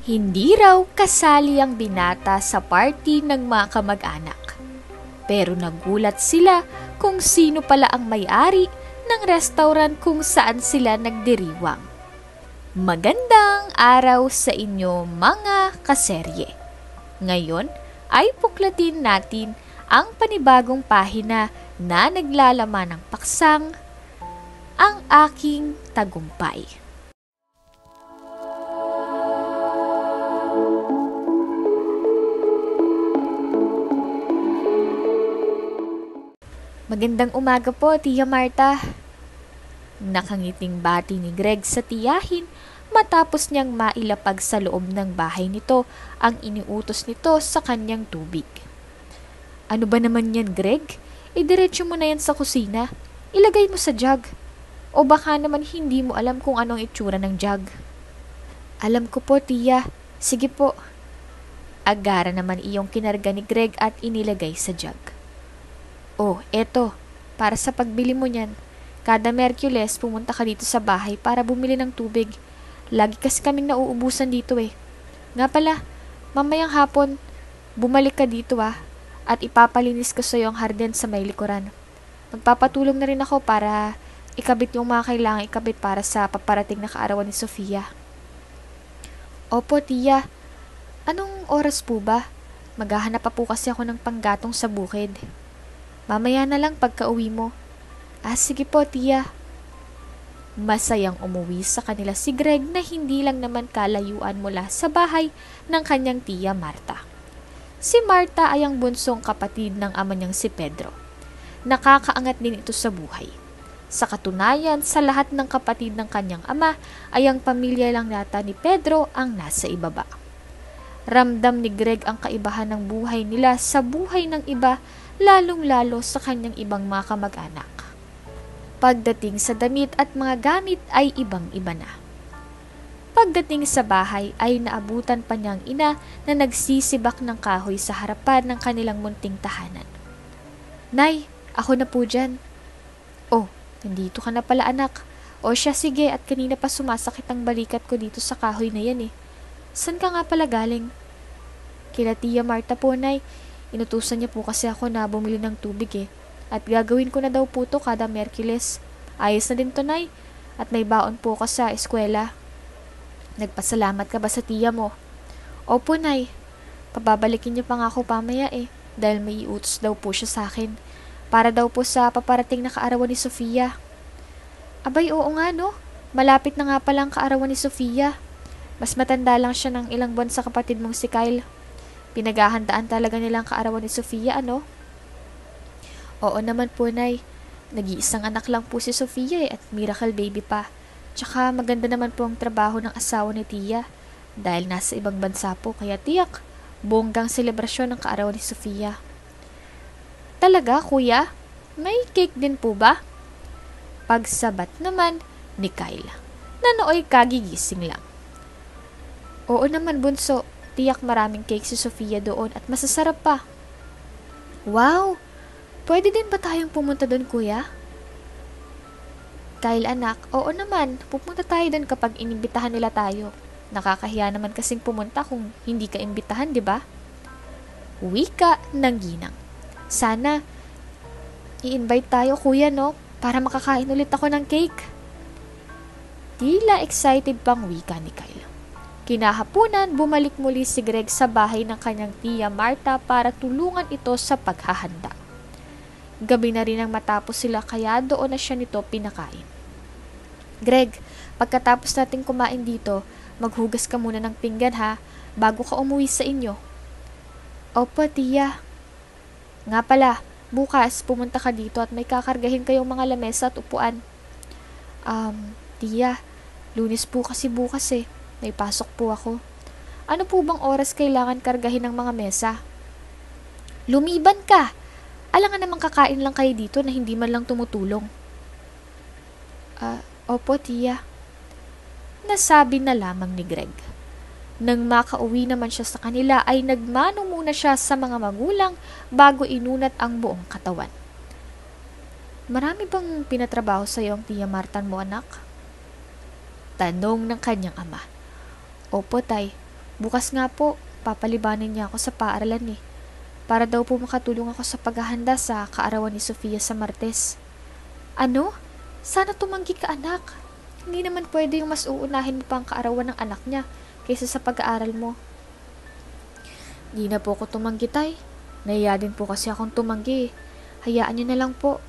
Hindi raw kasali ang binata sa party ng mga kamag-anak. Pero nagulat sila kung sino pala ang may-ari ng restaurant kung saan sila nagdiriwang. Magandang araw sa inyo mga kaserye. Ngayon ay puklatin natin ang panibagong pahina na naglalaman ng paksang Ang Aking Tagumpay. Magandang umaga po, Tia Marta. Nakangiting bati ni Greg sa tiyahin matapos niyang mailapag sa loob ng bahay nito ang iniutos nito sa kanyang tubig. Ano ba naman yan, Greg? Idiretso mo na yan sa kusina. Ilagay mo sa jug. O baka naman hindi mo alam kung anong itsura ng jug. Alam ko po, Tia. Sige po. Agara naman iyong kinarga ni Greg at inilagay sa jug. Oh, eto. Para sa pagbili mo niyan. Kada Merkules, pumunta ka dito sa bahay para bumili ng tubig. Lagi kasi kaming nauubusan dito eh. Nga pala, mamayang hapon, bumalik ka dito at ipapalinis ko sa iyo ang hardin sa may likuran. Magpapatulong na rin ako para ikabit yung mga kailangan ikabit para sa paparating na kaarawan ni Sofia. Opo, Tia. Anong oras po ba? Maghahanap pa po kasi ako ng panggatong sa bukid. Mamaya na lang pagka-uwi mo. Sige po, Tia. Masayang umuwi sa kanila si Greg na hindi lang naman kalayuan mula sa bahay ng kanyang Tia Marta. Si Marta ay ang bunsong kapatid ng ama niyang si Pedro. Nakakaangat din ito sa buhay. Sa katunayan, sa lahat ng kapatid ng kanyang ama ay ang pamilya lang nata ni Pedro ang nasa ibaba. Ramdam ni Greg ang kaibahan ng buhay nila sa buhay ng iba, lalong-lalo sa kanyang ibang mga kamag-anak. Pagdating sa damit at mga gamit ay ibang-iba na. Pagdating sa bahay ay naabutan pa niyang ina na nagsisibak ng kahoy sa harapan ng kanilang munting tahanan. Nay, ako na po dyan. Oh, nandito ka na pala anak. O siya sige at kanina pa sumasakit ang balikat ko dito sa kahoy na yan eh. San ka nga pala galing? Kila Tia Marta po, Nay. Inutusan niya po kasi ako na bumili ng tubig eh. At gagawin ko na daw po to kada Merkules. Ayos na din to, Nay. At may baon po ako sa eskwela. Nagpasalamat ka ba sa tiya mo? Opo, Nay. Pababalikin niya pa nga ako pamaya eh. Dahil may iutos daw po siya sa akin. Para daw po sa paparating na kaarawan ni Sofia. Abay, oo nga no. Malapit na nga palang kaarawan ni Sofia. Mas matanda lang siya ng ilang buwan sa kapatid mong si Kyle. Pinaghahandaan talaga nilang kaarawan ni Sofia, ano? Oo naman po, Nay. Nag-iisang anak lang po si Sofia at miracle baby pa. Tsaka maganda naman po ang trabaho ng asawa ni Tia. Dahil nasa ibang bansa po, kaya tiyak, bonggang selebrasyon ng kaarawan ni Sofia. Talaga, kuya? May cake din po ba? Pagsabat naman ni Kyle, na nooy kagigising lang. Oo naman, bunso. Tiyak maraming cake si Sofia doon at masasarap pa. Wow! Pwede din ba tayong pumunta doon, kuya? Kyle, anak, oo naman. Pupunta tayo doon kapag inimbitahan nila tayo. Nakakahiya naman kasing pumunta kung hindi ka imbitahan, di ba? Wika ng ginang. Sana i-invite tayo, kuya, no? Para makakain ulit ako ng cake. Tila excited pang wika ni Kyle. Kinahapunan, bumalik muli si Greg sa bahay ng kanyang Tia Marta para tulungan ito sa paghahanda. Gabi na rin ang matapos sila kaya doon na siya nito pinakain. Greg, pagkatapos natin kumain dito, maghugas ka muna ng pinggan ha, bago ka umuwi sa inyo. Opo, Tia. Nga pala, bukas pumunta ka dito at may kakargahin kayong mga lamesa at upuan. Tia, Lunes po kasi bukas eh. May pasok po ako. Ano po bang oras kailangan kargahin ng mga mesa? Lumiban ka! Alangan namang kakain lang kayo dito na hindi man lang tumutulong. Opo, Tia. Nasabi na lamang ni Greg. Nang makauwi naman siya sa kanila ay nagmano muna siya sa mga magulang bago inunat ang buong katawan. Marami bang pinatrabaho sa iyo ang Tia Martan mo, anak? Tanong ng kanyang ama. Opo, Tay. Bukas nga po, papalibanin niya ako sa paaralan eh. Para daw po makatulong ako sa paghahanda sa kaarawan ni Sofia sa Martes. Ano? Sana tumanggi ka, anak. Hindi naman pwede yung mas uunahin mo pa ang kaarawan ng anak niya kaysa sa pag-aaral mo. Di na po ako tumanggi, tay. Nahiya din po kasi akong tumanggi. Hayaan niyo na lang po.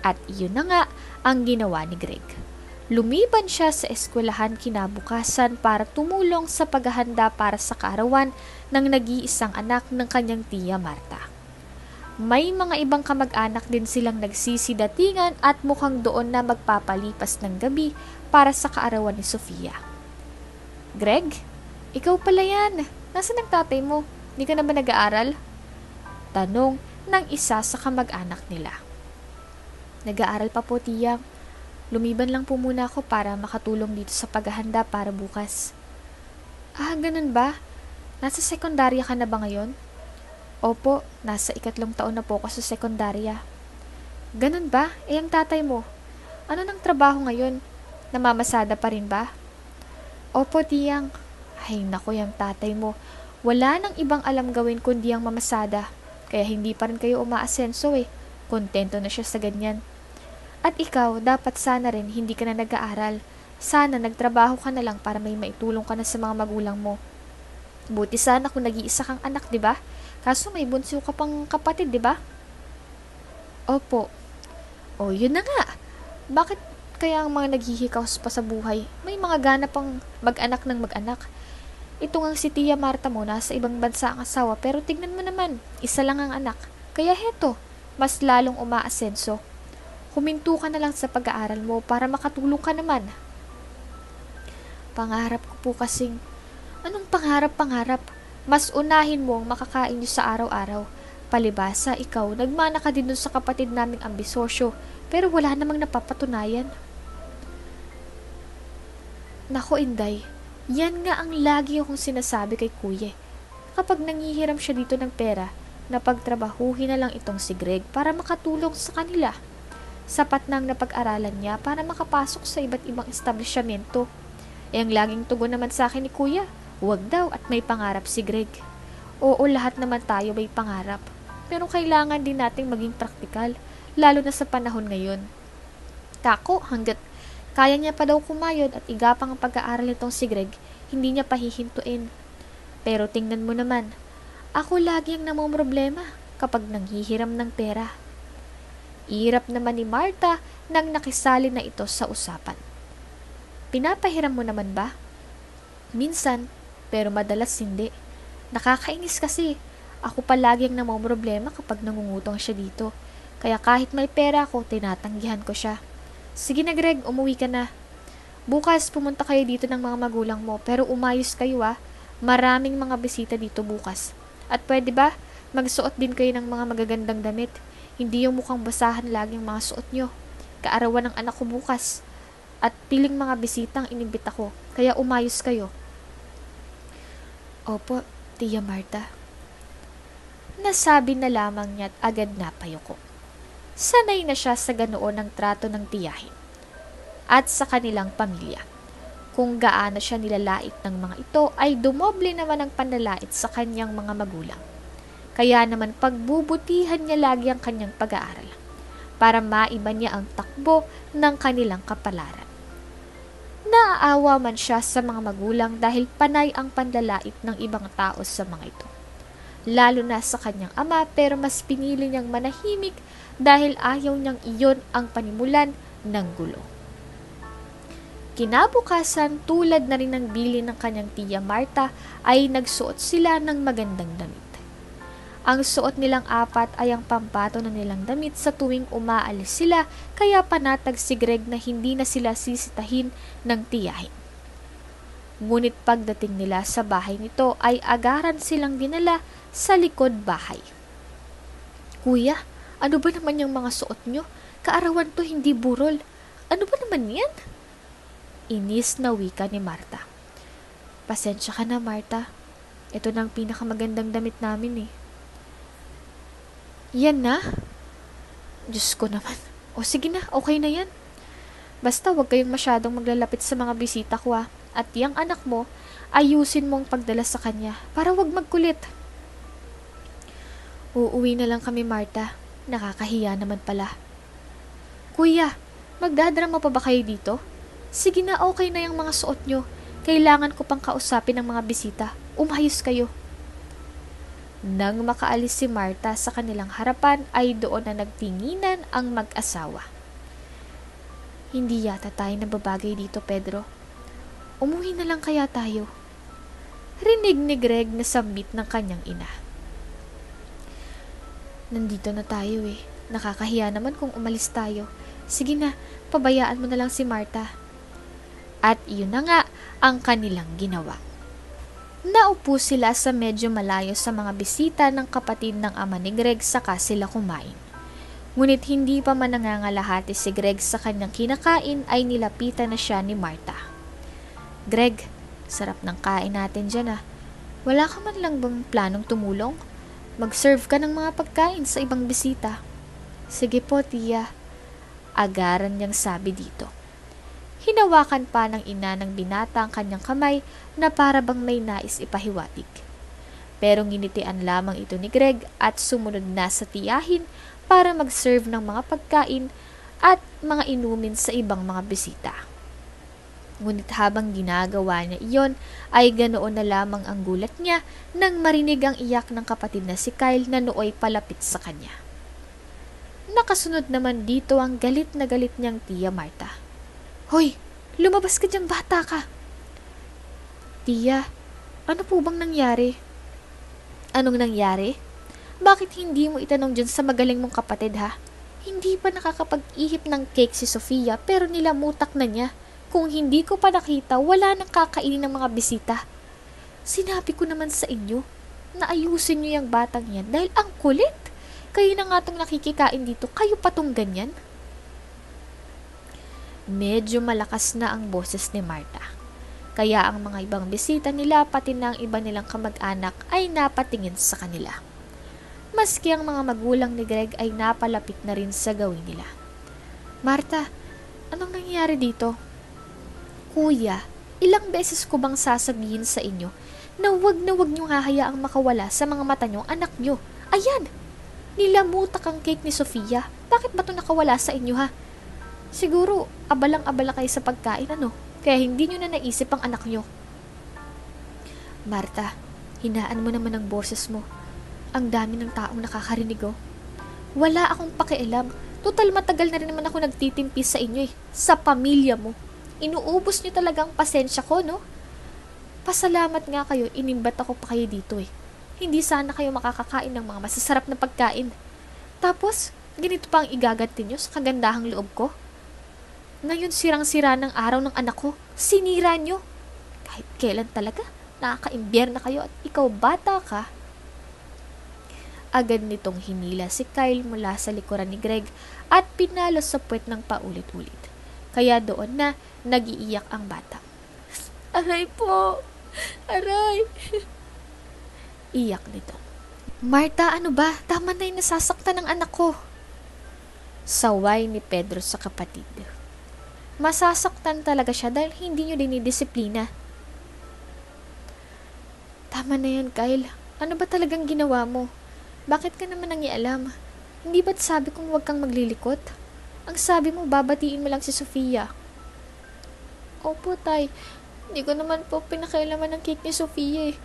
At iyon na nga ang ginawa ni Greg. Lumiban siya sa eskwelahan kinabukasan para tumulong sa paghahanda para sa kaarawan ng nag-iisang anak ng kanyang tiya Marta. May mga ibang kamag-anak din silang nagsisidatingan at mukhang doon na magpapalipas ng gabi para sa kaarawan ni Sofia. Greg, ikaw pala yan. Nasaan ang tatay mo? Hindi ka na ba nag-aaral? Tanong ng isa sa kamag-anak nila. Nag-aaral pa po, tiya. Lumiban lang po muna ako para makatulong dito sa paghahanda para bukas. Ah, ganun ba? Nasa sekundarya ka na ba ngayon? Opo, nasa 3 taon na po ako sa sekundarya. Ganun ba? Ang tatay mo? Ano ng trabaho ngayon? Namamasada pa rin ba? Opo, tiyang. Ay, naku, yung tatay mo. Wala nang ibang alam gawin kundi ang mamasada. Kaya hindi pa rin kayo umaasenso eh. Kontento na siya sa ganyan. At ikaw, dapat sana rin hindi ka na nag-aaral. Sana nagtrabaho ka na lang para may maitulong ka na sa mga magulang mo. Buti sana kung nag-iisa kang anak, di ba? Kaso may bunso ka pang kapatid, di ba? Opo. O, yun na nga. Bakit kaya ang mga naghihikaos pa sa buhay? May mga gana pang mag-anak ng mag-anak. Ito ngang si Tia Marta mo, nasa ibang bansa ang asawa, pero tignan mo naman, isa lang ang anak. Kaya heto, mas lalong umaasenso. Huminto ka na lang sa pag-aaral mo para makatulong ka naman. Pangarap ko po kasing, anong pangarap? Mas unahin mo ang makakain niyo sa araw-araw. Palibasa, ikaw, nagmana ka din dun sa kapatid naming ambisosyo, pero wala namang napapatunayan. Nako, Inday, yan nga ang lagi akong sinasabi kay kuya. Kapag nangihiram siya dito ng pera, napagtrabahuhin na lang itong si Greg para makatulong sa kanila. Sapat nang napag-aralan niya para makapasok sa iba't ibang establishmento. Ang laging tugon naman sa akin ni kuya, huwag daw at may pangarap si Greg. Oo, lahat naman tayo may pangarap. Pero kailangan din nating maging praktikal, lalo na sa panahon ngayon. Kako, hanggat kaya niya pa daw kumayod at igapang ang pag-aaral nitong si Greg, hindi niya pahihintuin. Pero tingnan mo naman, ako lagi ang namomroblema kapag nanghihiram ng pera. Irap naman ni Marta nang nakisali na ito sa usapan. Pinapahiram mo naman ba? Minsan, pero madalas hindi. Nakakainis kasi. Ako palagi ang namomroblema kapag nangungutong siya dito. Kaya kahit may pera ako, tinatanggihan ko siya. Sige na Greg, umuwi ka na. Bukas pumunta kayo dito ng mga magulang mo, pero umayos kayo ah. Maraming mga bisita dito bukas. At pwede ba, magsuot din kayo ng mga magagandang damit. Hindi yung mukhang basahan laging mga suot nyo. Kaarawan ng anak ko bukas. At piling mga bisitang inimbita ko. Kaya umayos kayo. Opo, Tia Marta. Nasabi na lamang niya at agad napayuko. Sanay na siya sa ganoon ng trato ng tiyahin. At sa kanilang pamilya. Kung gaano siya nilalait ng mga ito ay dumoble naman ang panlalait sa kanyang mga magulang. Kaya naman pagbubutihan niya lagi ang kanyang pag-aaral para maiba niya ang takbo ng kanilang kapalaran. Naaawa man siya sa mga magulang dahil panay ang panlalait ng ibang tao sa mga ito. Lalo na sa kanyang ama, pero mas pinili niyang manahimik dahil ayaw niyang iyon ang panimulan ng gulo. Kinabukasan, tulad na rin ng bili ng kanyang tiya Marta, ay nagsuot sila ng magandang damit. Ang suot nilang apat ay ang pampato na nilang damit sa tuwing umaalis sila, kaya panatag si Greg na hindi na sila sisitahin ng tiyahin. Ngunit pagdating nila sa bahay nito ay agaran silang dinala sa likod bahay. Kuya, ano ba naman yung mga suot nyo? Kaarawan to, hindi burol. Ano ba naman yan? Inis na wika ni Marta. Pasensya ka na, Marta. Ito na ang pinakamagandang damit namin eh. Yan na? Diyos ko naman. O sige na, okay na yan. Basta huwag kayong masyadong maglalapit sa mga bisita ko ah. At yung anak mo ayusin mo ang pagdala sa kanya para wag magkulit. Uuwi na lang kami, Marta. Nakakahiya naman pala. Kuya, magdadrama pa ba kayo dito? Sige na, okay na yung mga suot nyo. Kailangan ko pang kausapin ng mga bisita. Umayos kayo. Nang makaalis si Marta sa kanilang harapan ay doon na nagtinginan ang mag-asawa. Hindi yata tayo nababagay dito, Pedro. Umuwi na lang kaya tayo. Rinig ni Greg na sambit ng kanyang ina. Nandito na tayo eh. Nakakahiya naman kung umalis tayo. Sige na, pabayaan mo na lang si Marta. At iyon na nga ang kanilang ginawa. Naupo sila sa medyo malayo sa mga bisita ng kapatid ng ama ni Greg saka sila kumain. Ngunit hindi pa man nangangalahati si Greg sa kanyang kinakain ay nilapitan na siya ni Marta. Greg, sarap ng kain natin dyan ah. Wala ka man lang bang planong tumulong? Mag-serve ka ng mga pagkain sa ibang bisita. Sige po, tiya. Agaran niyang sabi dito. Hinawakan pa ng ina ng binata ang kanyang kamay na para bang may nais ipahiwatig. Pero nginitian lamang ito ni Greg at sumunod na sa tiyahin para mag-serve ng mga pagkain at mga inumin sa ibang mga bisita. Ngunit habang ginagawa niya iyon ay ganoon na lamang ang gulat niya nang marinig ang iyak ng kapatid na si Kyle na nooy palapit sa kanya. Nakasunod naman dito ang galit na galit niyang tiya Marta. Hoy, lumabas ka dyan, bata ka. Tiya, ano po bang nangyari? Anong nangyari? Bakit hindi mo itanong dyan sa magaling mong kapatid ha? Hindi pa nakakapag-ihip ng cake si Sofia pero nilamutak na niya. Kung hindi ko pa nakita, wala nang kakainin ng mga bisita. Sinabi ko naman sa inyo na ayusin niyo yung batang yan dahil ang kulit. Kayo na nga tong nakikikain dito, kayo pa tong ganyan. Medyo malakas na ang boses ni Marta. Kaya ang mga ibang bisita nila pati na ang iba nilang kamag-anak ay napatingin sa kanila. Maski ang mga magulang ni Greg ay napalapit na rin sa gawin nila. Marta, anong nangyayari dito? Kuya, ilang beses ko bang sasabihin sa inyo na wag niyong hahayaang makawala sa mga mata niyong anak niyo? Ayan! Nilamutak ang cake ni Sofia. Bakit ba ito nakawala sa inyo ha? Siguro, abalang-abala kayo sa pagkain ano? Kaya hindi nyo na naisip ang anak nyo. Marta, hinaan mo naman ang boses mo. Ang dami ng taong nakakarinig oh. Wala akong pakialam. Total matagal na rin naman ako nagtitimpi sa inyo eh. Sa pamilya mo. Inuubos nyo talagang pasensya ko, no? Pasalamat nga kayo, inimbat ako pa kayo dito eh. Hindi sana kayo makakakain ng mga masasarap na pagkain. Tapos, ganito pa ang igaganti nyo sa kagandahang loob ko? Ngayon sirang-sira ng araw ng anak ko. Sinira nyo. Kahit kailan talaga, nakaka-imbyerna na kayo at ikaw bata ka. Agad nitong hinila si Kyle mula sa likuran ni Greg at pinalo sa puwet ng paulit-ulit. Kaya doon na nag-iiyak ang bata. Aray po! Aray! Iyak nito. Marta, ano ba? Tama na yung nasasaktan ng anak ko. Saway ni Pedro sa kapatid. Masasaktan talaga siya dahil hindi nyo dinidisiplina. Tama na yan, Kyle. Ano ba talagang ginawa mo? Bakit ka naman nangialam? Hindi ba't sabi kong huwag kang maglilikot? Ang sabi mo, babatiin mo lang si Sofia. Opo, tay. Hindi ko naman po pinakailaman ng cake ni Sofia eh.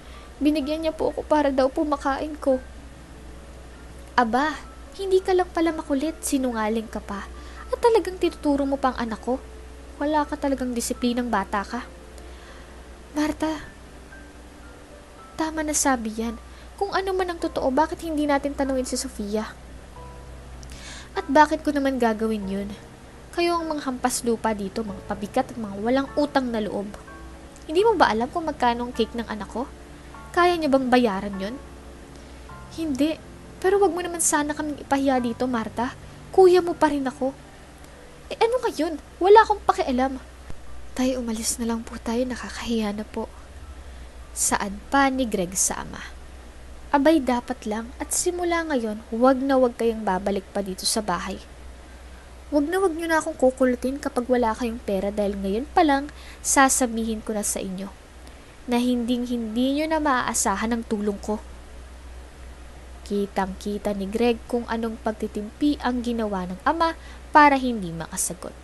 Binigyan niya po ako para daw po makain ko. Aba, hindi ka lang pala makulit. Sinungaling ka pa. At talagang tinuturo mo pang anak ko. Wala ka talagang disiplinang bata ka. Marta, tama na sabi yan. Kung ano man ang totoo, bakit hindi natin tanungin si Sofia? At bakit ko naman gagawin yun? Kayo ang mga hampas lupa dito, mga pabigat at mga walang utang na loob. Hindi mo ba alam kung magkano ang cake ng anak ko? Kaya niya bang bayaran yun? Hindi. Pero wag mo naman sana kaming ipahiya dito, Marta. Kuya mo pa rin ako. Eh ano ngayon? Wala akong pakialam. Tayo, umalis na lang po tayo. Nakakahiya na po. Saan pa ni Greg sa ama? Abay, dapat lang. At simula ngayon, wag na wag kayong babalik pa dito sa bahay. Wag nyo na akong kukulutin kapag wala kayong pera dahil ngayon pa lang, sasabihin ko na sa inyo. na hinding-hindi nyo na maaasahan ang tulong ko. Kitang-kita ni Greg kung anong pagtitimpi ang ginawa ng ama para hindi makasagot.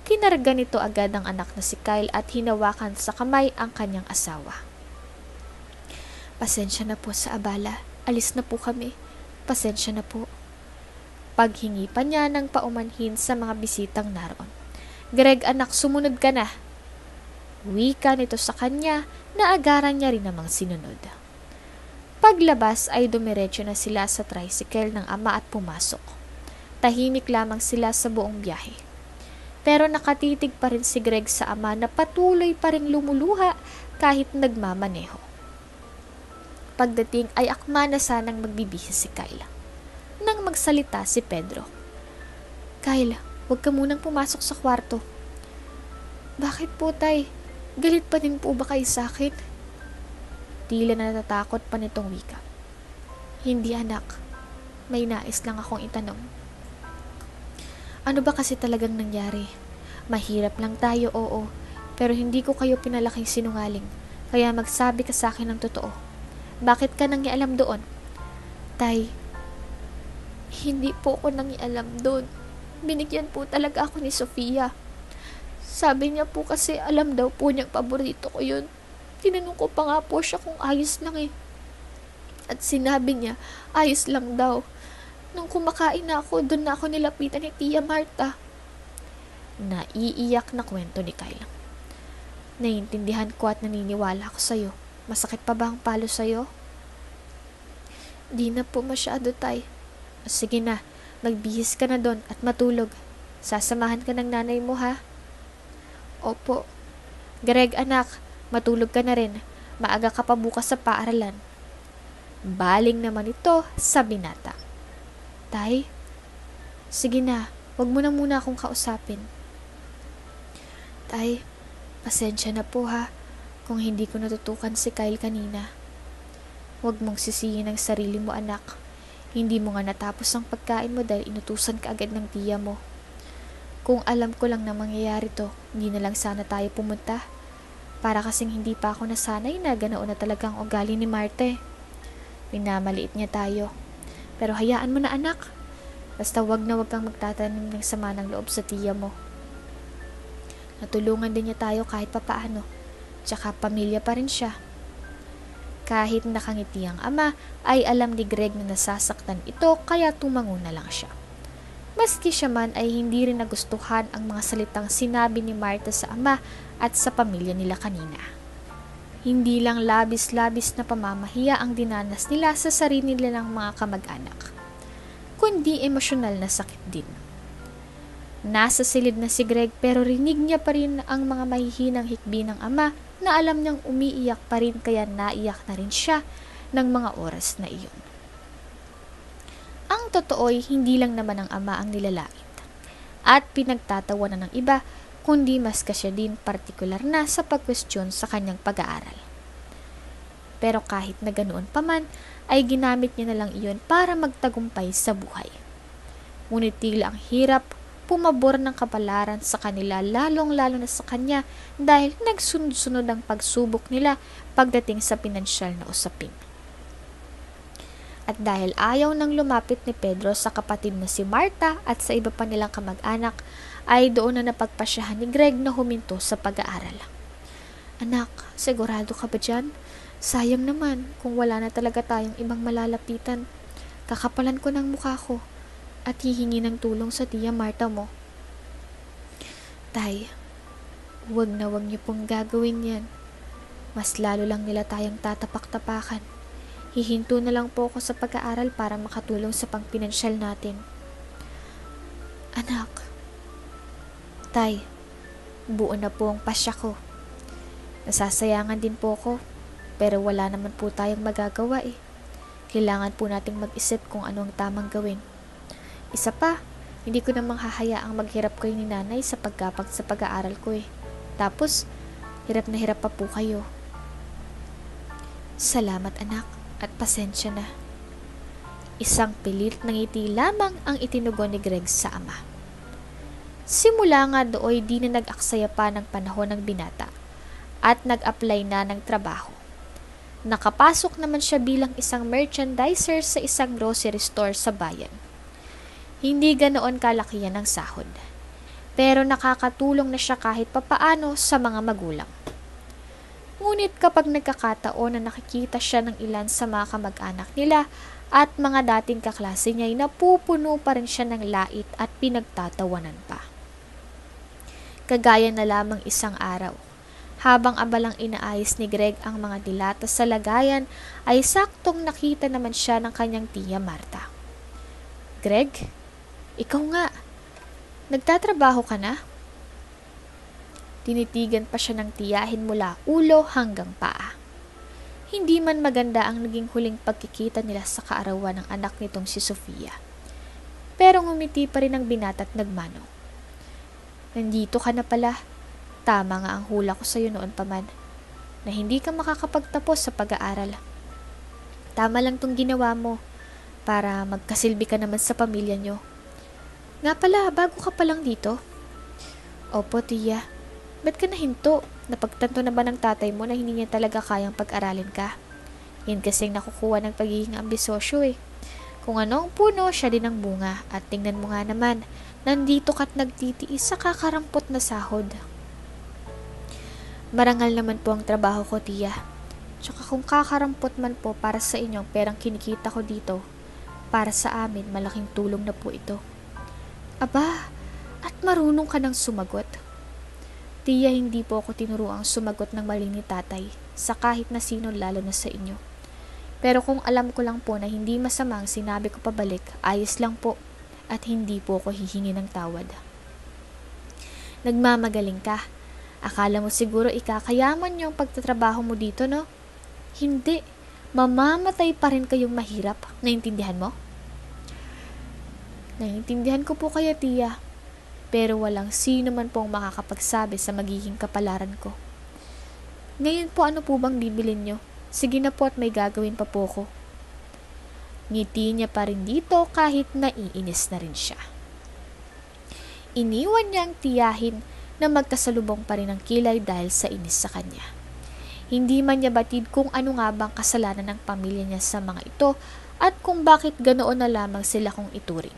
Kinarga nito agad ang anak na si Kyle at hinawakan sa kamay ang kanyang asawa. Pasensya na po sa abala. Alis na po kami. Pasensya na po. Paghingi pa niya ng paumanhin sa mga bisitang naroon. Greg, anak, sumunod ka na. Wika nito sa kanya na agaran niya rin namang sinunod. Paglabas ay dumiretso na sila sa tricycle ng ama at pumasok. Tahimik lamang sila sa buong biyahe. Pero nakatitig pa rin si Greg sa ama na patuloy pa rin lumuluha kahit nagmamaneho. Pagdating ay akma na sanang magbibihis si Kyle. Nang magsalita si Pedro. Kyle, huwag ka munang pumasok sa kwarto. Bakit po, tay? Galit pa din po ba kayo sa akin? Tila natatakot pa nitong wika. Hindi, anak. May nais lang akong itanong. Ano ba kasi talagang nangyari? Mahirap lang tayo, oo. Pero hindi ko kayo pinalaking sinungaling. Kaya magsabi ka sa akin ng totoo. Bakit ka nangialam doon? Tay, hindi po ako nangialam doon. Binigyan po talaga ako ni Sofia. Sabi niya po kasi alam daw po niyang paborito ko yun. Tinanong ko pa nga po siya kung ayos lang eh. At sinabi niya, ayos lang daw. Nung kumakain na ako, doon na ako nilapitan ni Tia Marta. Naiiyak na kwento ni Kyle. Naiintindihan ko at naniniwala ako sa'yo. Masakit pa ba ang palo sa'yo? Di na po masyado, tay. Sige na, magbihis ka na doon at matulog. Sasamahan ka ng nanay mo, ha? Opo. Greg, anak, matulog ka na rin. Maaga ka pa bukas sa paaralan. Baling naman ito sa binata. Tay, sige na, wag mo na muna akong kausapin. Tay, pasensya na po ha, kung hindi ko natutukan si Kyle kanina. Huwag mong sisihin ang sarili mo, anak. Hindi mo nga natapos ang pagkain mo dahil inutusan ka agad ng tiya mo. Kung alam ko lang na mangyayari to, hindi na lang sana tayo pumunta. Para kasing hindi pa ako nasanay na ganoon na talagang ugali ni Marte. Minamaliit niya tayo. Pero hayaan mo na, anak. Basta wag na wag kang magtatanim ng sama ng loob sa tiya mo. Natulungan din niya tayo kahit papaano. Tsaka pamilya pa rin siya. Kahit nakangiti ang ama, ay alam ni Greg na nasasaktan ito kaya tumango na lang siya. Maski siya man ay hindi rin nagustuhan ang mga salitang sinabi ni Marta sa ama at sa pamilya nila kanina. Hindi lang labis-labis na pamamahiya ang dinanas nila sa sarili nilang mga kamag-anak, kundi emosyonal na sakit din. Nasa silid na si Greg pero rinig niya pa rin ang mga mahihinang hikbi ng ama na alam niyang umiiyak pa rin kaya naiyak na rin siya ng mga oras na iyon. Ang totoo'y hindi lang naman ang ama ang nilalait at pinagtatawanan ng iba, kundi mas kasya din partikular na sa pagkwestiyon sa kanyang pag-aaral. Pero kahit na ganoon pa man, ay ginamit niya na lang iyon para magtagumpay sa buhay. Ngunit tila ang hirap pumabor ng kapalaran sa kanila, lalong-lalo na sa kanya dahil nagsunod-sunod ang pagsubok nila pagdating sa pinansyal na usapin. At dahil ayaw nang lumapit ni Pedro sa kapatid na si Marta at sa iba pa nilang kamag-anak, ay doon na napagpasyahan ni Greg na huminto sa pag-aaral. Anak, sigurado ka ba dyan? Sayang naman kung wala na talaga tayong ibang malalapitan. Kakapalan ko ng mukha ko at hihingi ng tulong sa tiya Marta mo. Tay, wag na wag niyo pong gagawin yan. Mas lalo lang nila tayong tatapak-tapakan. Hihinto na lang po ako sa pag-aaral para makatulong sa pangpinansyal natin. Anak, Tay, buo na po ang pasya ko. Nasasayangan din po ako, pero wala naman po tayong magagawa eh. Kailangan po nating mag-isip kung ano ang tamang gawin. Isa pa, hindi ko namang hahayaang maghirap kayo ni nanay sa pagkapag sa pag-aaral ko eh. Tapos, hirap na hirap pa po kayo. Salamat anak, at pasensya na. Isang pilit na ngiti lamang ang itinugon ni Greg sa ama. Simula nga dooy di na nag-aksaya pa ng panahon ng binata. at nag-apply na ng trabaho. Nakapasok naman siya bilang isang merchandiser sa isang grocery store sa bayan. Hindi ganoon kalakihan ang sahod, pero nakakatulong na siya kahit papaano sa mga magulang. Ngunit kapag nagkakataon na nakikita siya ng ilan sa mga kamag-anak nila at mga dating kaklase niya, ay napupuno pa rin siya ng lait at pinagtatawanan pa. Kagaya na lamang isang araw, habang abalang inaayos ni Greg ang mga dilata sa lagayan, ay saktong nakita naman siya ng kanyang tiya Marta. "Greg, ikaw nga, nagtatrabaho ka na?" Tinitigan pa siya ng tiyahin mula ulo hanggang paa. Hindi man maganda ang naging huling pagkikita nila sa kaarawan ng anak nitong si Sofia. Pero ngumiti pa rin ang binata at nagmano. "Nandito ka na pala. Tama nga ang hula ko sa iyo noon pa man, na hindi ka makakapagtapos sa pag-aaral. Tama lang tong ginawa mo, para magkasilbi ka naman sa pamilya nyo. Nga pala, bago ka pa lang dito?" "Opo, tiya. Ba't ka nahinto? Napagtanto na ba ng tatay mo na hindi niya talaga kayang pag-aralin ka? Yan kasing nakukuha ng pagiging ambisosyo eh. Kung ano ang puno, siya din ang bunga. At tingnan mo nga naman, nandito ka't nagtitiis sa kakarampot na sahod." "Marangal naman po ang trabaho ko, tiya. Tsaka kung kakarampot man po para sa inyong perang kinikita ko dito, para sa amin malaking tulong na po ito." "Aba, at marunong ka nang sumagot." "Tiya, hindi po ako tinuruang sumagot ng mali ni tatay sa kahit na sino, lalo na sa inyo. Pero kung alam ko lang po na hindi masamang sinabi ko pabalik, ayos lang po, at hindi po ako hihingi ng tawad." "Nagmamagaling ka. Akala mo siguro ikakayaman yung pagtatrabaho mo dito, no? Hindi. Mamamatay pa rin kayong mahirap. Naintindihan mo?" "Naintindihan ko po kayo, tiya. Pero walang sino man pong makakapagsabi sa magiging kapalaran ko. Ngayon po, ano po bang bibilin nyo? Sige na po at may gagawin pa po ko." Ngiti niya pa rin dito kahit naiinis na rin siya. Iniwan niya ang tiyahin na magkasalubong pa rin ang kilay dahil sa inis sa kanya. Hindi man niya batid kung ano nga bang kasalanan ng pamilya niya sa mga ito at kung bakit ganoon na lamang sila kung ituring.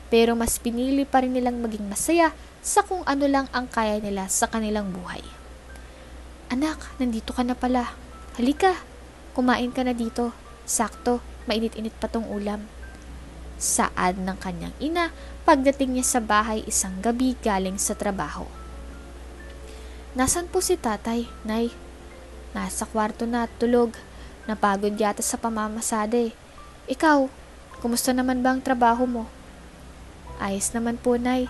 Pero mas pinili pa rin nilang maging masaya sa kung ano lang ang kaya nila sa kanilang buhay. "Anak, nandito ka na pala. Halika, kumain ka na dito. Sakto, mainit-init pa tong ulam." Saad ng kanyang ina pagdating niya sa bahay isang gabi galing sa trabaho. "Nasaan po si tatay, Nay?" "Nasa kwarto na at tulog. Napagod yata sa pamamasada eh. Ikaw, kumusta naman ba ang trabaho mo?" "Ayos naman po, Nay.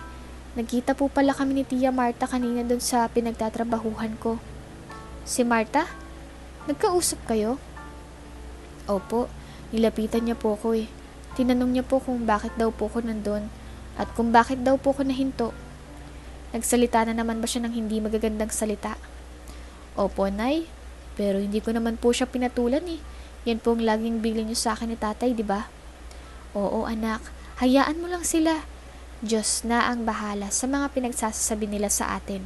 Nagkita po pala kami ni Tia Marta kanina doon sa pinagtatrabahuhan ko." "Si Marta? Nagkausap kayo?" "Opo, nilapitan niya po ko eh. Tinanong niya po kung bakit daw po ko nandun at kung bakit daw po ko nahinto. Nagsalita na naman ba siya ng hindi magagandang salita?" "Opo, Nay. Pero hindi ko naman po siya pinatulan eh. Yan po ang laging bigli niyo sa akin ni tatay, di ba?" "Oo, anak. Hayaan mo lang sila. Diyos na ang bahala sa mga pinagsasabi nila sa atin."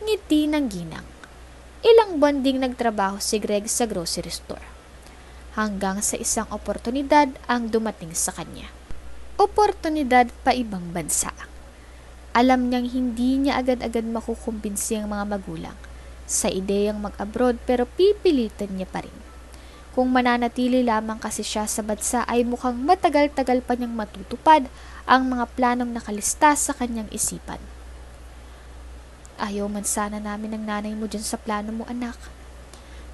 Ngiti ng ginang. Ilang buwan ding nagtrabaho si Greg sa grocery store. Hanggang sa isang oportunidad ang dumating sa kanya. Oportunidad pa ibang bansa. Alam niyang hindi niya agad-agad makukumbinsi ang mga magulang sa ideyang mag-abroad, pero pipilitan niya pa rin. Kung mananatili lamang kasi siya sa bansa ay mukhang matagal-tagal pa niyang matutupad ang mga planong nakalista sa kanyang isipan. "Ayaw man sana namin ng nanay mo dyan sa plano mo, anak.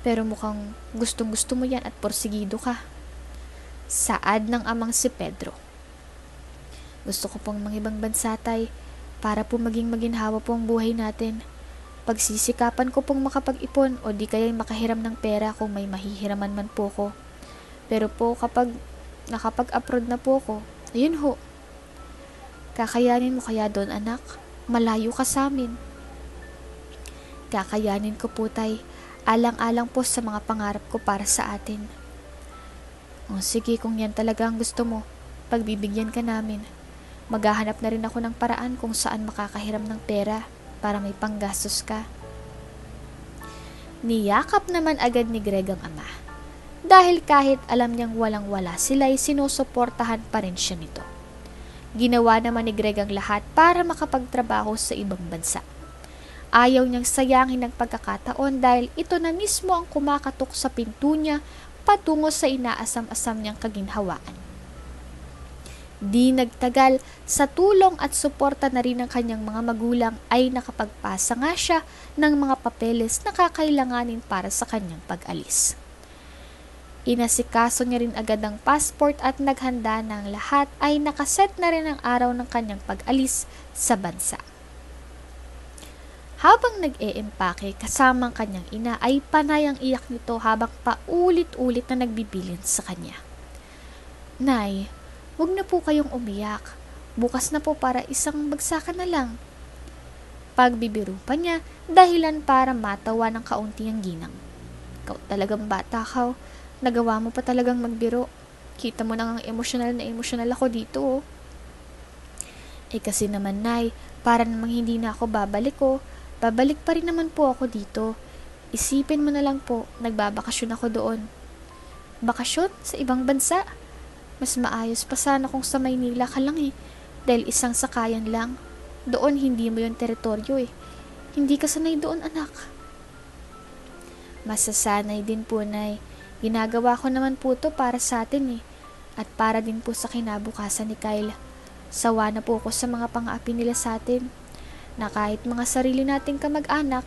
Pero mukhang gustong-gusto mo yan at porsigido ka." Saad ng amang si Pedro. "Gusto ko pong mangibang bansa, tay, para po maging maginhawa po ang buhay natin. Pagsisikapan ko pong makapag-ipon o di kaya makahiram ng pera kung may mahihiraman man po ko. Pero po kapag nakapag-abroad na po ko, ayun ho." "Kakayanin mo kaya doon, anak? Malayo ka sa amin." "Kakayanin ko po, tay. Alang-alang po sa mga pangarap ko para sa atin." "O sige, kung yan talaga ang gusto mo, pagbibigyan ka namin. Maghahanap na rin ako ng paraan kung saan makakahiram ng pera para may panggastos ka." Niyakap naman agad ni Greg ang ama. Dahil kahit alam niyang walang-wala sila ay sinusuportahan pa rin siya nito. Ginawa naman ni Greg ang lahat para makapagtrabaho sa ibang bansa. Ayaw niyang sayangin ang pagkakataon dahil ito na mismo ang kumakatok sa pinto niya patungo sa inaasam-asam niyang kaginhawaan. Di nagtagal, sa tulong at suporta na rin ng kanyang mga magulang ay nakapagpasa nga siya ng mga papeles na kakailanganin para sa kanyang pag-alis. Inasikaso niya rin agad ang passport at naghanda ng lahat ay nakaset na rin ang araw ng kanyang pag-alis sa bansa. Habang nag-eempake kasama ang kanyang ina ay panay ang iyak nito habang paulit-ulit na nagbibilin sa kanya. "Nay, huwag na po kayong umiyak. Bukas na po para isang bagsakan na lang." Pagbibiro pa niya, dahilan para matawa ng kaunti ang ginang. "Ikaw talagang bata ka. Nagawa mo pa talagang magbiro. Kita mo nang emosyonal na emosyonal ako dito, oh." Kasi naman, Nay, para namang hindi na ako babalik, oh. Babalik pa rin naman po ako dito. Isipin mo na lang po, nagbabakasyon ako doon." "Bakasyon? Sa ibang bansa? Mas maayos pa sana kung sa Maynila ka lang eh. Dahil isang sakayan lang. Doon hindi mo yung teritoryo eh. Hindi ka sanay doon, anak." "Masasanay din po, Nay. Ginagawa ko naman po to para sa atin eh. At para din po sa kinabukasan ni Kyle. Sawa na po ako sa mga pang-aapi nila sa atin. Na kahit mga sarili nating kamag-anak,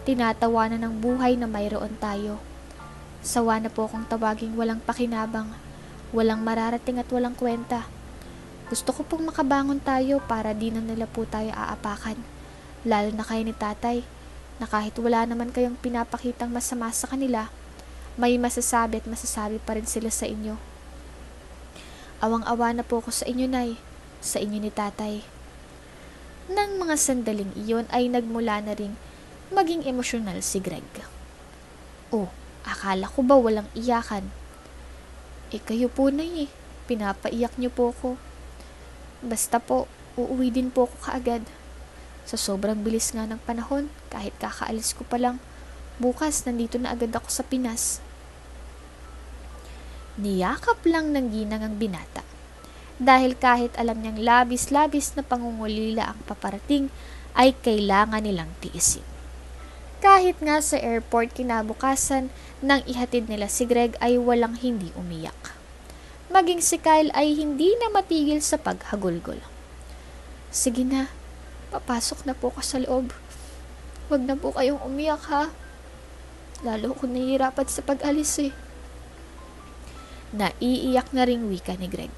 tinatawanan ng buhay na mayroon tayo. Sawa na po akong tawaging walang pakinabang, walang mararating at walang kwenta. Gusto ko pong makabangon tayo para di na nila po tayo aapakan. Lalo na kayo ni tatay, na kahit wala naman kayong pinapakitang masama sa kanila, may masasabi at masasabi pa rin sila sa inyo. Awang-awa na po ako sa inyo, Nay, sa inyo ni tatay." Nang mga sandaling iyon ay nagmula na ring maging emosyonal si Greg. "Oh, akala ko ba walang iyakan? Kayo po, Nay eh. Pinapaiyak niyo po ako. Basta po, uuwi din po ako kaagad. Sa sobrang bilis nga ng panahon, kahit kakaalis ko pa lang, bukas nandito na agad ako sa Pinas." Niyakap lang ng ginang ang binata. Dahil kahit alam niyang labis-labis na pangungulila ang paparating, ay kailangan nilang tiisin. Kahit nga sa airport kinabukasan, nang ihatid nila si Greg ay walang hindi umiyak. Maging si Kyle ay hindi na matigil sa paghagulgol. "Sige na, papasok na po ka sa loob. Huwag na po kayong umiyak ha. Lalo ko nahihirapan sa pag-alis eh." Naiiyak na ring wika ni Greg.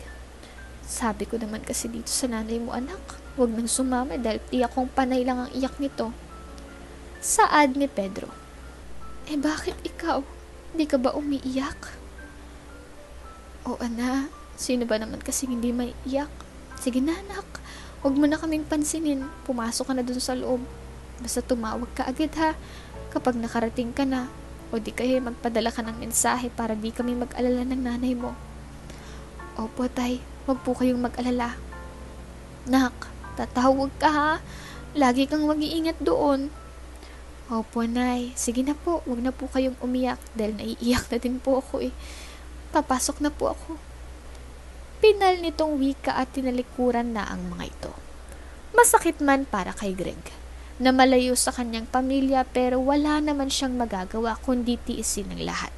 "Sabi ko naman kasi dito sa nanay mo, anak, huwag nang sumama dahil tiyak kong panay lang ang iyak nito." Saad ni Pedro. Bakit ikaw? Di ka ba umiiyak?" "O anak, sino ba naman kasi hindi maiiyak? Sige na anak, huwag mo na kaming pansinin. Pumasok ka na dun sa loob. Basta tumawag ka agad ha, kapag nakarating ka na. O di kaya magpadala ka ng mensahe para di kami mag-alala ng nanay mo." "Opo tay, huwag po kayong mag-alala." "Nak, tatawag ka ha. Lagi kang mag-iingat doon." "Opo Nay, sige na po, huwag na po kayong umiyak dahil naiiyak na din po ako eh. Papasok na po ako." Pinal nitong wika at tinalikuran na ang mga ito. Masakit man para kay Greg, na malayo sa kanyang pamilya pero wala naman siyang magagawa kundi tiisin ang lahat.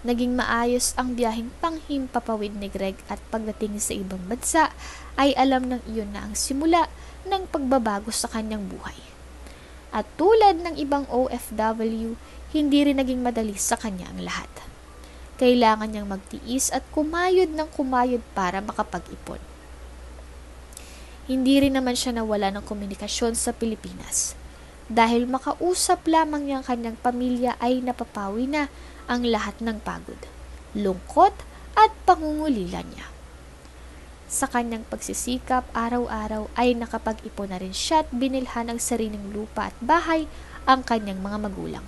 Naging maayos ang biyaheng panghimpapawid ni Greg at pagdating sa ibang bansa ay alam ng iyon na ang simula ng pagbabago sa kanyang buhay. At tulad ng ibang OFW, hindi rin naging madali sa kanya ang lahat. Kailangan niyang magtiis at kumayod ng kumayod para makapag-ipon. Hindi rin naman siya nawala ng komunikasyon sa Pilipinas. Dahil makausap lamang niya ang kanyang pamilya ay napapawi na ang lahat ng pagod, lungkot at pangungulila niya. Sa kanyang pagsisikap araw-araw ay nakapag-ipon na rin siya at binilhan ang sariling lupa at bahay ang kanyang mga magulang.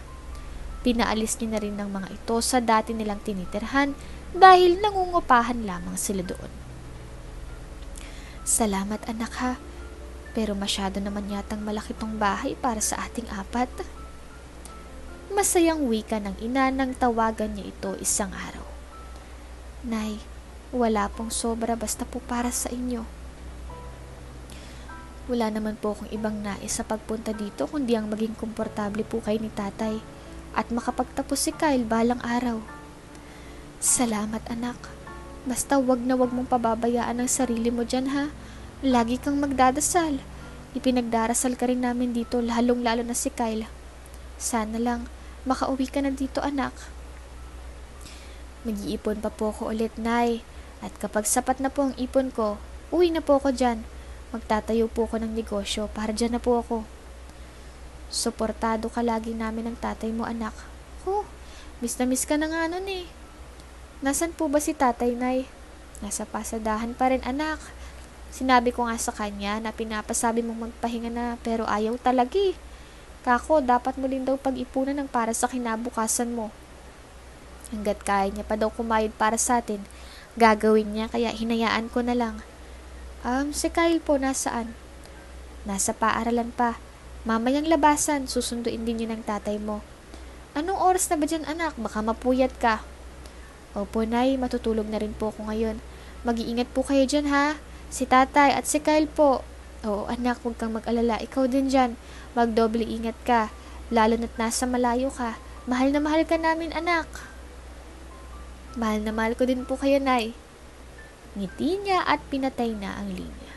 Pinaalis niya na rin ng mga ito sa dati nilang tinitirhan dahil nangungupahan lamang sila doon. "Salamat anak ha, pero masyado naman yatang malaki tong bahay para sa ating apat." Masayang wika ng ina nang tawagan niya ito isang araw. Nay, wala pong sobra basta po para sa inyo. Wala naman po akong ibang nais sa pagpunta dito kundi ang maging komportable po kayo ni tatay at makapagtapos si Kyle balang araw. Salamat anak. Basta wag na wag mong pababayaan ang sarili mo dyan ha. Lagi kang magdadasal. Ipinagdarasal ka rin namin dito lalong lalo na si Kyle. Sana lang makauwi ka na dito anak. Mag-iipon pa po ako ulit, Nay. At kapag sapat na po ang ipon ko, uwi na po ako dyan. Magtatayo po ako ng negosyo para dyan na po ako. Suportado ka lagi namin ng tatay mo, anak. Miss na miss ka na nga nun eh. Nasaan po ba si tatay, Nay? Nasa pasadahan pa rin, anak. Sinabi ko nga sa kanya na pinapasabi mong magpahinga na pero ayaw talaga eh. Kako, dapat mo din daw pag-ipunan ng para sa kinabukasan mo. Hanggat kaya niya pa daw kumayod para sa atin, gagawin niya kaya hinayaan ko na lang. Si Kyle po nasaan? Nasa paaralan pa. Mamayang labasan, susunduin din yun ng tatay mo. Anong oras na ba dyan anak? Baka mapuyat ka. Opo Nay, matutulog na rin po ako ngayon. Mag-iingat po kayo dyan ha. Si tatay at si Kyle po. Oo anak, huwag kang mag-alala. Ikaw din dyan. Magdoble ingat ka. Lalo na't nasa malayo ka. Mahal na mahal ka namin anak. Mahal na mahal ko din po kayo Nay. Ngiti niya at pinatay na ang linya.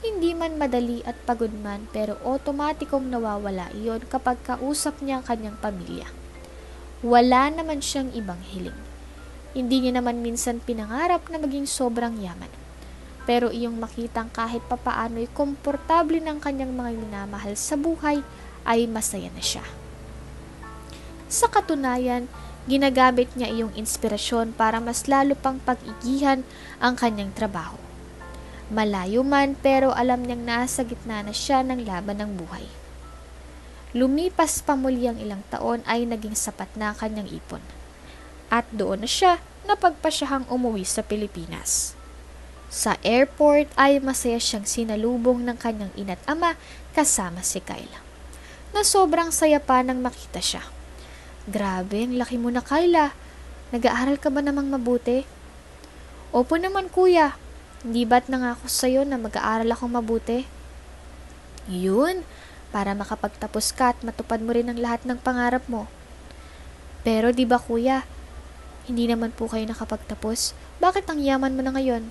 Hindi man madali at pagod man pero otomatikong nawawala iyon kapag kausap niya ang kanyang pamilya. Wala naman siyang ibang hiling. Hindi niya naman minsan pinangarap na maging sobrang yaman. Pero iyong makitang kahit papaano'y komportable ng kanyang mga minamahal sa buhay ay masaya na siya. Sa katunayan, ginagamit niya iyong inspirasyon para mas lalo pang pag-igihan ang kanyang trabaho. Malayo man pero alam niyang nasa gitna na siya ng laban ng buhay. Lumipas pa muli ang ilang taon ay naging sapat na ang kanyang ipon. At doon na siya napagpasyahang umuwi sa Pilipinas. Sa airport ay masaya siyang sinalubong ng kanyang ina't ama kasama si Kyle. Na sobrang saya pa nang makita siya. Grabe, ang laki mo na Kyle. Nag-aaral ka ba namang mabuti? Opo naman kuya. Hindi ba't nangako sa'yo na mag-aaral akong mabuti? Yun, para makapagtapos ka at matupad mo rin ang lahat ng pangarap mo. Pero di ba kuya, hindi naman po kayo nakapagtapos. Bakit ang yaman mo na ngayon?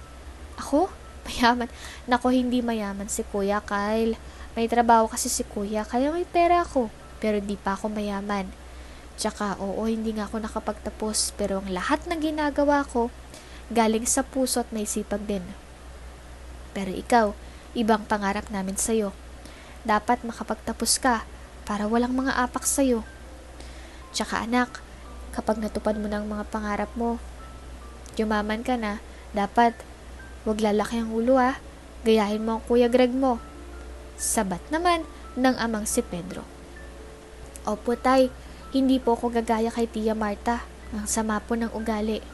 Ako? Mayaman? Nako, hindi mayaman si Kuya Kyle. May trabaho kasi si Kuya, kaya may pera ako. Pero di pa ako mayaman. Tsaka, oo, hindi nga ako nakapagtapos. Pero ang lahat ng ginagawa ko, galing sa puso at may sipag din. Pero ikaw, ibang pangarap namin sa'yo. Dapat makapagtapos ka para walang mga apak sa'yo. Tsaka anak, kapag natupad mo ng mga pangarap mo, yumaman ka na, dapat wag lalaki ang ulo gayahin mo ang Kuya Greg mo. Sabat naman ng amang si Pedro. Opo tay, hindi po ako gagaya kay Tia Marta. Ang sama po ng ugali.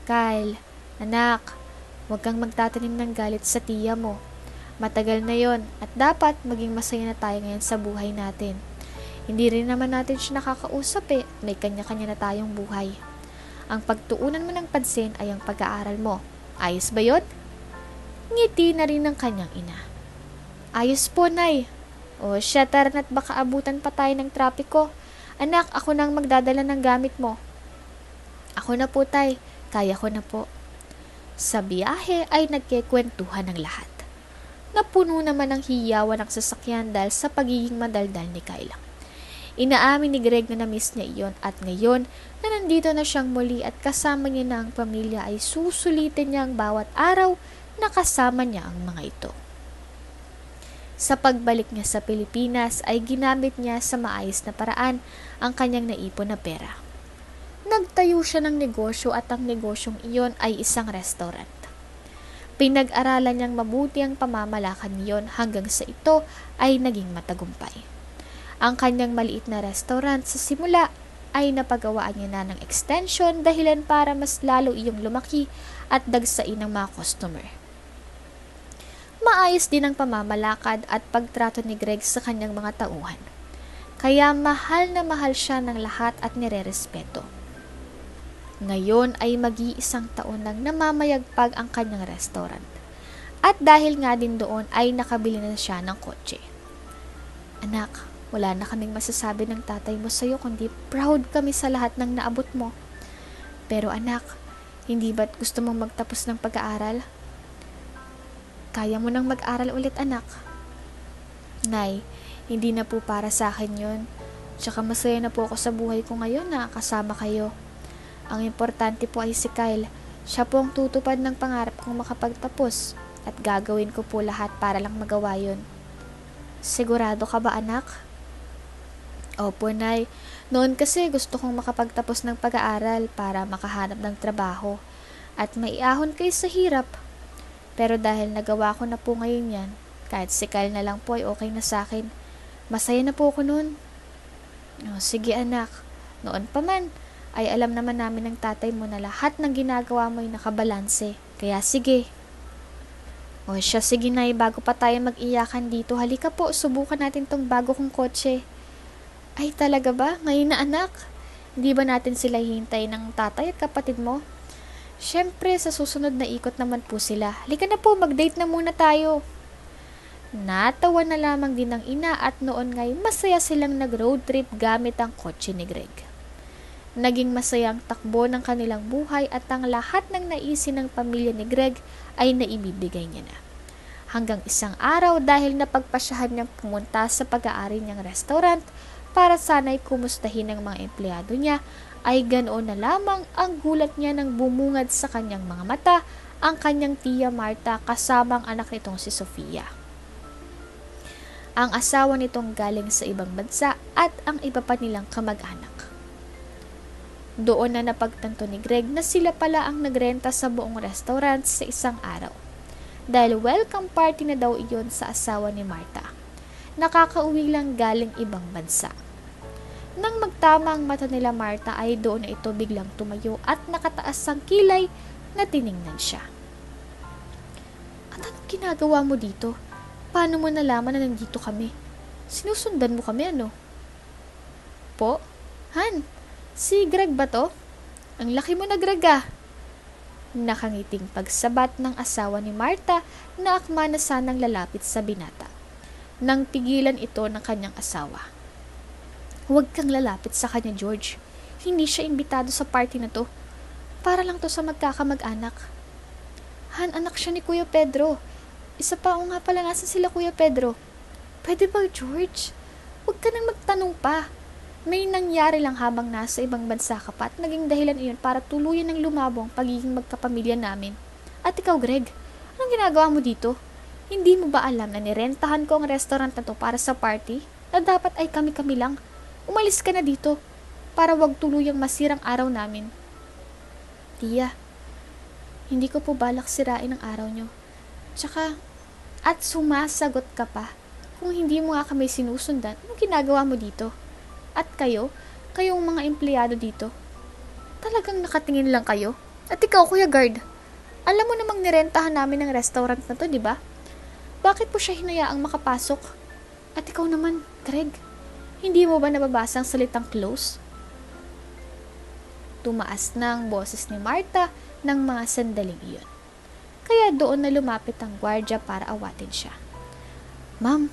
Kyle, anak, huwag kang magtatanim ng galit sa tiya mo. Matagal na yon at dapat maging masaya na tayo ngayon sa buhay natin. Hindi rin naman natin siya nakakausap may kanya-kanya na tayong buhay. Ang pagtuunan mo ng pansin ay ang pag-aaral mo. Ayos ba yun? Ngiti na rin ng kanyang ina. Ayos po, Nay. O siya, tara na't baka abutan pa tayo ng trapiko. Anak, ako nang magdadala ng gamit mo. Ako na po, Tay. Kaya ko na po. Sa biyahe ay nagkikwentuhan ng lahat. Napuno naman ng hiyawan ng sasakyan dahil sa pagiging madaldal ni Kyle. Inaamin ni Greg na na-miss niya iyon at ngayon na nandito na siyang muli at kasama niya na ang pamilya ay susulitin niya ang bawat araw na kasama niya ang mga ito. Sa pagbalik niya sa Pilipinas ay ginamit niya sa maayos na paraan ang kanyang naipon na pera. Nagtayo siya ng negosyo at ang negosyong iyon ay isang restaurant. Pinag-aralan niyang mabuti ang pamamalakan niyon hanggang sa ito ay naging matagumpay. Ang kanyang maliit na restaurant sa simula ay napagawaan niya na ng extension dahilan para mas lalo iyong lumaki at dagsain ng mga customer. Maayos din ang pamamalakad at pagtrato ni Greg sa kanyang mga tauhan. Kaya mahal na mahal siya ng lahat at nirerespeto. Ngayon ay mag-iisang taon nang namamayagpag ang kanyang restaurant. At dahil nga din doon ay nakabili na siya ng kotse. Anak, wala na kaming masasabi ng tatay mo sa'yo kundi proud kami sa lahat ng naabot mo. Pero anak, hindi ba't gusto mong magtapos ng pag-aaral? Kaya mo nang mag-aral ulit anak. Nay, hindi na po para sa akin yun. Tsaka masaya na po ako sa buhay ko ngayon na kasama kayo. Ang importante po ay si Kyle. Siya po ang tutupad ng pangarap kong makapagtapos at gagawin ko po lahat para lang magawa yun. Sigurado ka ba anak? Opo Nay. Noon kasi gusto kong makapagtapos ng pag-aaral para makahanap ng trabaho at maiahon kayo sa hirap. Pero dahil nagawa ko na po ngayon yan, kahit si Kyle na lang po ay okay na sa akin. Masaya na po ako noon. Sige anak, noon pa man, ay alam naman namin ng tatay mo na lahat ng ginagawa mo ay nakabalanse. Kaya sige. Sige Nay, bago pa tayo mag-iyakan dito, halika po, subukan natin tong bago kong kotse. Ay talaga ba? Ngayon na anak? Hindi ba natin sila hintay ng tatay at kapatid mo? Siyempre, sa susunod na ikot naman po sila. Halika na po, mag-date na muna tayo. Natawa na lamang din ng ina at noon ngay masaya silang nag-road trip gamit ang kotse ni Greg. Naging masayang takbo ng kanilang buhay at ang lahat ng naisin ng pamilya ni Greg ay naibibigay niya na. Hanggang isang araw dahil napagpasyahan niyang pumunta sa pag-aari niyang restaurant para sana'y kumustahin ng mga empleyado niya, ay ganoon na lamang ang gulat niya nang bumungad sa kanyang mga mata ang kanyang tiya Marta kasama ang anak nitong si Sofia. Ang asawa nitong galing sa ibang bansa at ang iba pa nilang kamag-anak. Doon na napagtanto ni Greg na sila pala ang nagrenta sa buong restaurant sa isang araw. Dahil welcome party na daw iyon sa asawa ni Marta. Nakakauwi lang galing ibang bansa. Nang magtama ang mata nila Marta ay doon na ito biglang tumayo at nakataas ang kilay na tiningnan siya. At anong ginagawa mo dito? Paano mo nalaman na nandito kami? Sinusundan mo kami ano? Po? Han? Si Greg ba to? Ang laki mo na Greg ah. Nakangiting pagsabat ng asawa ni Marta na akma na sanang lalapit sa binata. Nang pigilan ito ng kanyang asawa. Huwag kang lalapit sa kanya George. Hindi siya imbitado sa party na to. Para lang to sa magkakamag-anak. Han, anak siya ni Kuya Pedro. Isa pa o nga pala nasa sila Kuya Pedro. Pwede ba George? Huwag ka nang magtanong pa. May nangyari lang habang nasa ibang bansa ka pa at naging dahilan iyon para tuluyan ng lumabo ang pagiging magkapamilya namin. At ikaw, Greg, anong ginagawa mo dito? Hindi mo ba alam na nirentahan ko ang restaurant na to para sa party? Na dapat ay kami-kami lang. Umalis ka na dito para wag tuluyang masirang araw namin. Tia, hindi ko po balak sirain ang araw nyo. Tsaka, at sumasagot ka pa. Kung hindi mo nga kami sinusundan, anong ginagawa mo dito? At kayong mga empleyado dito, talagang nakatingin lang kayo? At ikaw, Kuya Guard, alam mo namang nirentahan namin ang restaurant na to, di ba? Bakit po siya hinayaang makapasok? At ikaw naman, Greg, hindi mo ba nababasa ang salitang close? Tumaas na ang boses ni Marta ng mga sandaling iyon. Kaya doon na lumapit ang gwardya para awatin siya. Ma'am,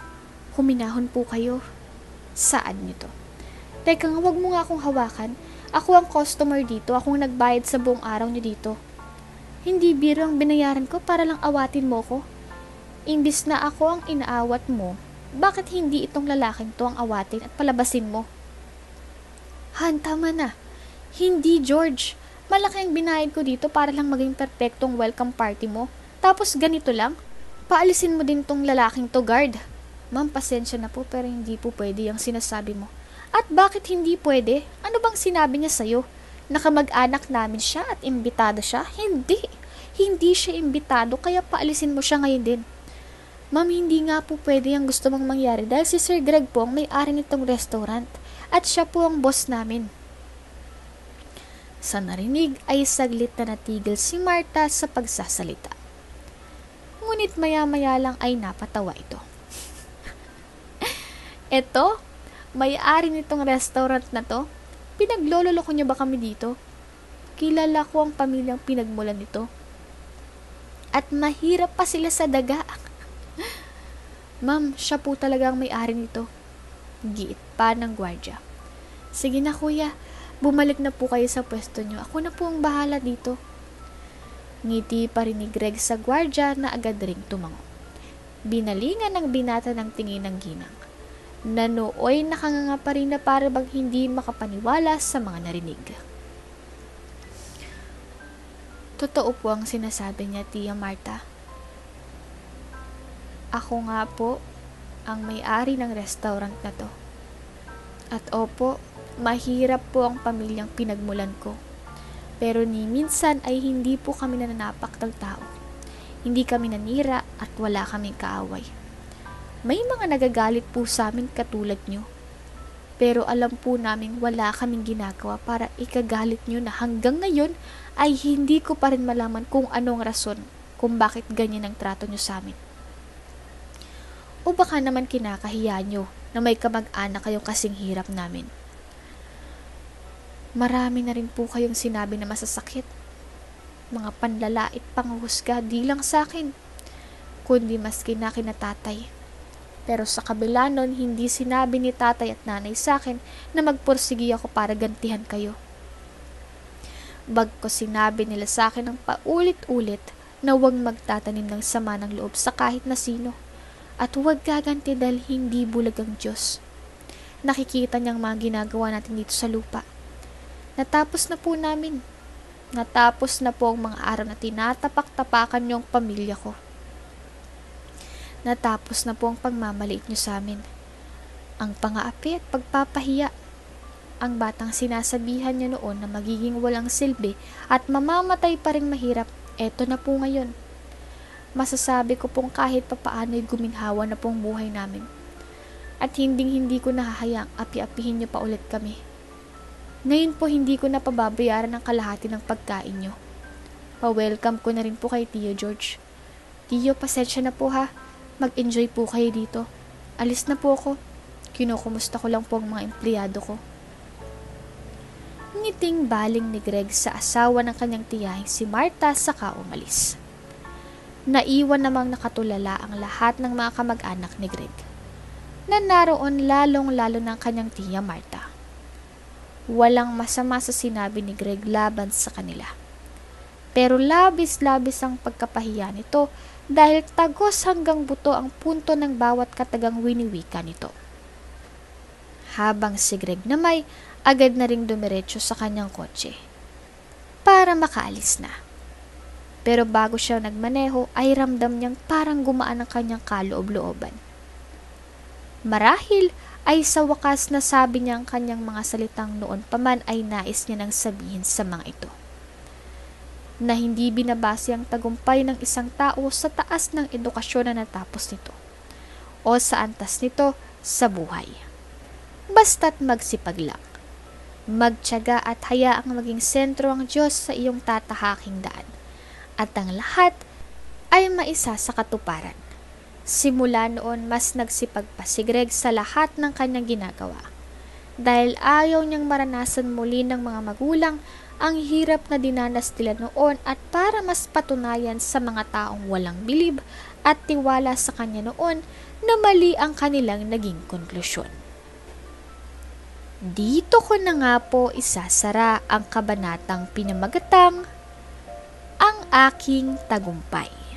huminahon po kayo. Saan nito? Teka nga, wag mo nga akong hawakan. Ako ang customer dito. Akong nagbayad sa buong araw niyo dito. Hindi biro ang binayaran ko para lang awatin mo ko. Imbis na ako ang inaawat mo, bakit hindi itong lalaking to ang awatin at palabasin mo? Han, tama na. Hindi, George. Malaki ang binayad ko dito para lang maging perpektong welcome party mo. Tapos ganito lang? Paalisin mo din tong lalaking to, guard. Ma'am, pasensya na po pero hindi po pwede yung sinasabi mo. At bakit hindi pwede? Ano bang sinabi niya sa'yo? Nakamag-anak namin siya at imbitado siya? Hindi. Hindi siya imbitado kaya paalisin mo siya ngayon din. Ma'am, hindi nga po pwede yung gusto mong mangyari dahil si Sir Greg po ang may-ari nitong restaurant at siya po ang boss namin. Sa narinig ay saglit na natigil si Marta sa pagsasalita. Ngunit maya-maya lang ay napatawa ito. Eto, may-ari nitong restaurant na to? Pinaglololoko niyo ba kami dito? Kilala ko ang pamilyang pinagmulan nito. At mahirap pa sila sa daga. Ma'am, siya po talaga ang may-ari nito. Giit pa ng gwardya. Sige na kuya, bumalik na po kayo sa pwesto niyo. Ako na po ang bahala dito. Ngiti pa rin ni Greg sa gwardya na agad ring tumango. Binalingan ng binata ng tingin ng ginang. Nanooy nakanganga pa rin na para bang hindi makapaniwala sa mga narinig. Totoo po ang sinasabi niya, Tia Marta. Ako nga po ang may-ari ng restaurant na to. At opo, mahirap po ang pamilyang pinagmulan ko. Pero ni minsan ay hindi po kami nananapak ng tao. Hindi kami nanira at wala kaming kaaway. May mga nagagalit po sa amin katulad nyo. Pero alam po namin wala kaming ginagawa para ikagalit nyo na hanggang ngayon ay hindi ko pa rin malaman kung anong rason kung bakit ganyan ang trato nyo sa amin. O baka naman kinakahiya nyo na may kamag-anak kayong kasing hirap namin. Marami na rin po kayong sinabi na masasakit. Mga panlalait panghusga di lang sa akin, kundi maski na kina tatay. Pero sa kabila nun, hindi sinabi ni tatay at nanay sa akin na magpursigi ako para gantihan kayo. Bagko sinabi nila sa akin ng paulit-ulit na huwag magtatanim ng sama ng loob sa kahit na sino. At huwag gaganti dahil hindi bulag ang Diyos. Nakikita niyang mga ginagawa natin dito sa lupa. Natapos na po namin. Natapos na po ang mga araw na tinatapak-tapakan niyo ang pamilya ko. Natapos na po ang pagmamaliit niyo sa amin. Ang pang-aapi at pagpapahiya. Ang batang sinasabihan niyo noon na magiging walang silbi at mamamatay pa rin mahirap, eto na po ngayon. Masasabi ko pong kahit papaano'y guminhawa na pong buhay namin. At hindi ko nahahayaang api-apihin niyo pa ulit kami. Ngayon po hindi ko na pababayaran ang kalahati ng pagkain niyo. Pa-welcome ko na rin po kay Tio George. Tio, pasensya na po ha. Mag-enjoy po kayo dito. Alis na po ako. Kinukumusta ko lang po ang mga empleyado ko. Ngiting baling ni Greg sa asawa ng kanyang tiyahing si Marta saka umalis. Naiwan namang nakatulala ang lahat ng mga kamag-anak ni Greg, na naroon lalong-lalo ng kanyang tiya Marta. Walang masama sa sinabi ni Greg laban sa kanila. Pero labis-labis ang pagkapahiya nito dahil tagos hanggang buto ang punto ng bawat katagang winiwika nito. Habang si Greg namay agad na ring dumiretso sa kanyang kotse para makaalis na. Pero bago siya nagmaneho ay ramdam niyang parang gumaan ang kanyang kaloob-looban. Marahil ay sa wakas na sabi niya ang kanyang mga salitang noon pa man ay nais niya nang sabihin sa mga ito. Na hindi binabase ang tagumpay ng isang tao sa taas ng edukasyon na natapos nito o sa antas nito sa buhay. Basta't magsipag lang, magtiyaga at hayaang maging sentro ang Diyos sa iyong tatahaking daan at ang lahat ay maisa sa katuparan. Simula noon mas nagsipag pa si Greg sa lahat ng kanyang ginagawa dahil ayaw niyang maranasan muli ng mga magulang ang hirap na dinanas nila noon at para mas patunayan sa mga taong walang bilib at tiwala sa kanya noon na mali ang kanilang naging konklusyon. Dito ko na nga po isasara ang kabanatang pinamagatang Ang Aking Tagumpay.